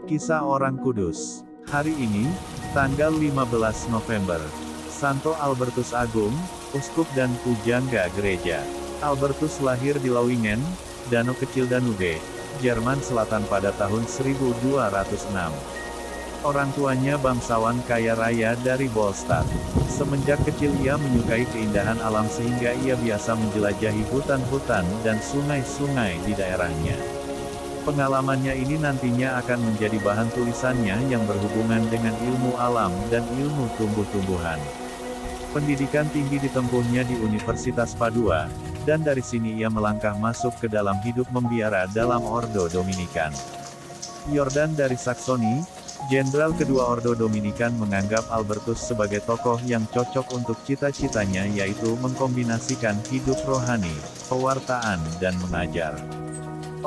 Kisah Orang Kudus. Hari ini, tanggal 15 November, Santo Albertus Agung, Uskup dan Pujangga Gereja. Albertus lahir di Lauingen, Danau Kecil Danube, Jerman Selatan pada tahun 1206. Orang tuanya bangsawan kaya raya dari Bollstadt. Semenjak kecil ia menyukai keindahan alam sehingga ia biasa menjelajahi hutan-hutan dan sungai-sungai di daerahnya. Pengalamannya ini nantinya akan menjadi bahan tulisannya yang berhubungan dengan ilmu alam dan ilmu tumbuh-tumbuhan. Pendidikan tinggi ditempuhnya di Universitas Padua, dan dari sini ia melangkah masuk ke dalam hidup membiara dalam Ordo Dominikan. Yordan dari Saksoni, Jenderal kedua Ordo Dominikan, menganggap Albertus sebagai tokoh yang cocok untuk cita-citanya, yaitu mengkombinasikan hidup rohani, pewartaan dan mengajar.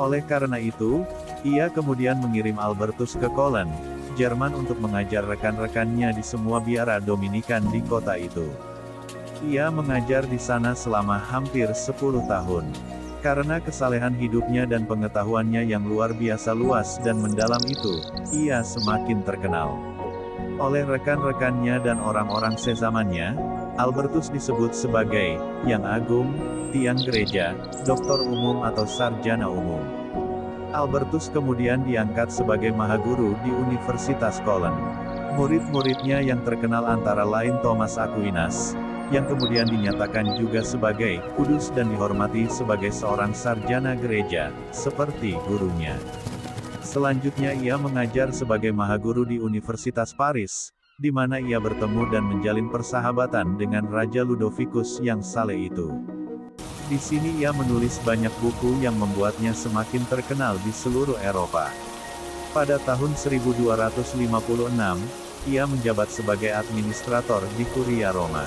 Oleh karena itu, ia kemudian mengirim Albertus ke Köln, Jerman untuk mengajar rekan-rekannya di semua biara Dominikan di kota itu. Ia mengajar di sana selama hampir 10 tahun. Karena kesalehan hidupnya dan pengetahuannya yang luar biasa luas dan mendalam itu, ia semakin terkenal oleh rekan-rekannya dan orang-orang sezamannya. Albertus disebut sebagai Yang Agung, Tiang Gereja, Doktor Umum atau Sarjana Umum. Albertus kemudian diangkat sebagai Mahaguru di Universitas Köln. Murid-muridnya yang terkenal antara lain Thomas Aquinas, yang kemudian dinyatakan juga sebagai kudus dan dihormati sebagai seorang sarjana gereja, seperti gurunya. Selanjutnya ia mengajar sebagai mahaguru di Universitas Paris, di mana ia bertemu dan menjalin persahabatan dengan Raja Ludovicus yang saleh itu. Di sini ia menulis banyak buku yang membuatnya semakin terkenal di seluruh Eropa. Pada tahun 1256, ia menjabat sebagai administrator di Kuria Roma.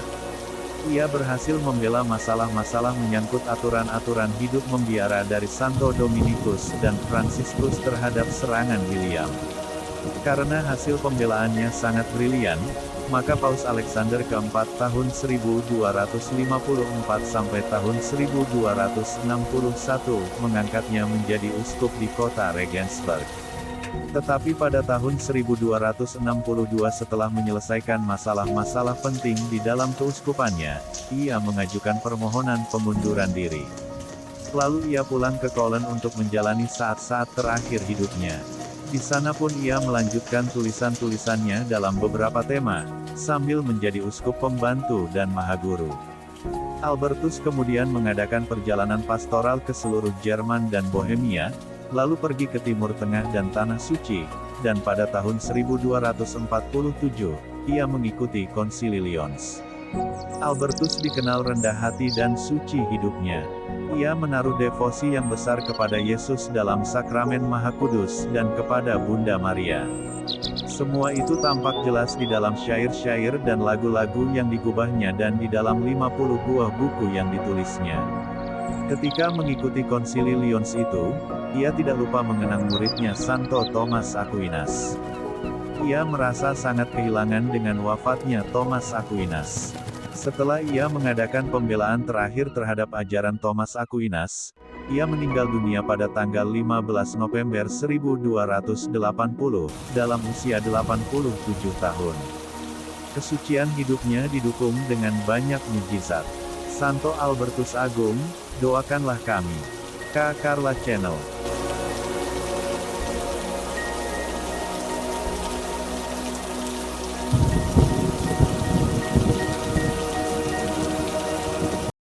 Ia berhasil membela masalah-masalah menyangkut aturan-aturan hidup membiara dari Santo Dominikus dan Franciscus terhadap serangan William. Karena hasil pembelaannya sangat brilian, maka Paus Alexander keempat tahun 1254 sampai tahun 1261 mengangkatnya menjadi uskup di kota Regensburg. Tetapi pada tahun 1262 setelah menyelesaikan masalah-masalah penting di dalam keuskupannya, ia mengajukan permohonan pengunduran diri. Lalu ia pulang ke Köln untuk menjalani saat-saat terakhir hidupnya. Di sana pun ia melanjutkan tulisan-tulisannya dalam beberapa tema, sambil menjadi uskup pembantu dan mahaguru. Albertus kemudian mengadakan perjalanan pastoral ke seluruh Jerman dan Bohemia, lalu pergi ke Timur Tengah dan Tanah Suci, dan pada tahun 1247, ia mengikuti Konsili Lyons. Albertus dikenal rendah hati dan suci hidupnya. Ia menaruh devosi yang besar kepada Yesus dalam sakramen Maha Kudus dan kepada Bunda Maria. Semua itu tampak jelas di dalam syair-syair dan lagu-lagu yang digubahnya dan di dalam 50 buah buku yang ditulisnya. Ketika mengikuti Konsili Lyons itu, ia tidak lupa mengenang muridnya Santo Thomas Aquinas. Ia merasa sangat kehilangan dengan wafatnya Thomas Aquinas. Setelah ia mengadakan pembelaan terakhir terhadap ajaran Thomas Aquinas, ia meninggal dunia pada tanggal 15 November 1280, dalam usia 87 tahun. Kesucian hidupnya didukung dengan banyak mukjizat. Santo Albertus Agung, doakanlah kami. K. Carla Channel.